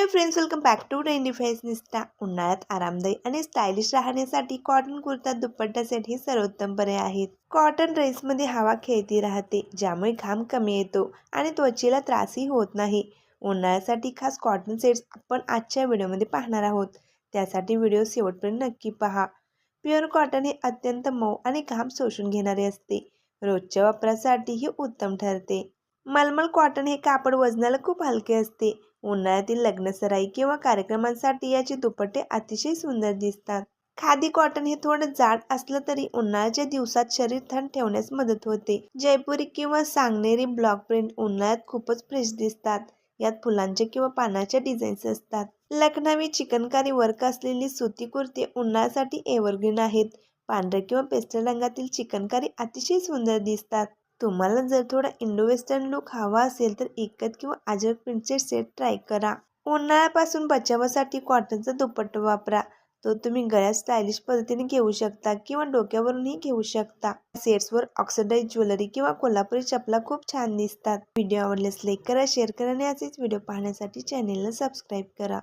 Friends, welcome back to trendy fashionista. उन्हाळ्यात आरामदायी आणि स्टायलिश राहण्यासाठी कॉटन कुर्ता दुपट्टा सेट हे सर्वोत्तम पर्याय आहेत। कॉटन ड्रेसमध्ये हवा खेळती राहते, ज्यामुळे घाम कमी येतो आणि त्वचेला त्रासही होत नाही। उन्हाळ्यासाठी खास कॉटन सेट्स आपण आजच्या व्हिडिओमध्ये पाहणार आहोत, त्यासाठी व्हिडिओ शेवटपर्यंत नक्की पहा। प्युअर कॉटन हे अत्यंत मऊ आणि घाम शोषून घेणारे असते, रोजच्या वापरासाठीही उत्तम ठरते। मलमल कॉटन हे कापड वजनाला खूप हलके असते। उन्हाळ्यातील लग्नसराई किंवा कार्यक्रमांसाठी याचे दुपट्टे अतिशय सुंदर दिसतात। खादी कॉटन हे थोडं जाड असलं तरी उन्हाळ्याच्या दिवसात शरीर थंड ठेवण्यास मदत होते। जयपुरी किंवा सांगनेरी ब्लॉक प्रिंट उन्हाळ्यात खूपच फ्रेश दिसतात। यात फुलांचे किंवा पानाच्या डिझाईन्स असतात। लखनवी चिकनकारी वर्क असलेली सुती कुर्ती उन्हाळ्यासाठी एव्हरग्रीन आहेत। पांढऱ्या किंवा पेस्टल रंगातील चिकनकारी अतिशय सुंदर दिसतात। तुम्हाला जर थोडा इंडो वेस्टर्न लुक हवा असेल तर इकत किंवा अजरक प्रिंटचे सेट ट्राय करा। उन्हाळ्यापासून बचावासाठी कॉटनचा दुपट्टा वापरा। तो तुम्ही गळ्यात स्टायलिश पद्धतीने घेऊ शकता किंवा डोक्यावरूनही घेऊ शकता। सेट्सवर ऑक्सिडाइज ज्वेलरी किंवा कोल्हापुरी चपला खूप छान दिसतात। व्हिडिओ आवडल्यास लाईक करा, शेअर करा आणि असेच व्हिडिओ पाहण्यासाठी चॅनेलला सबस्क्राईब करा।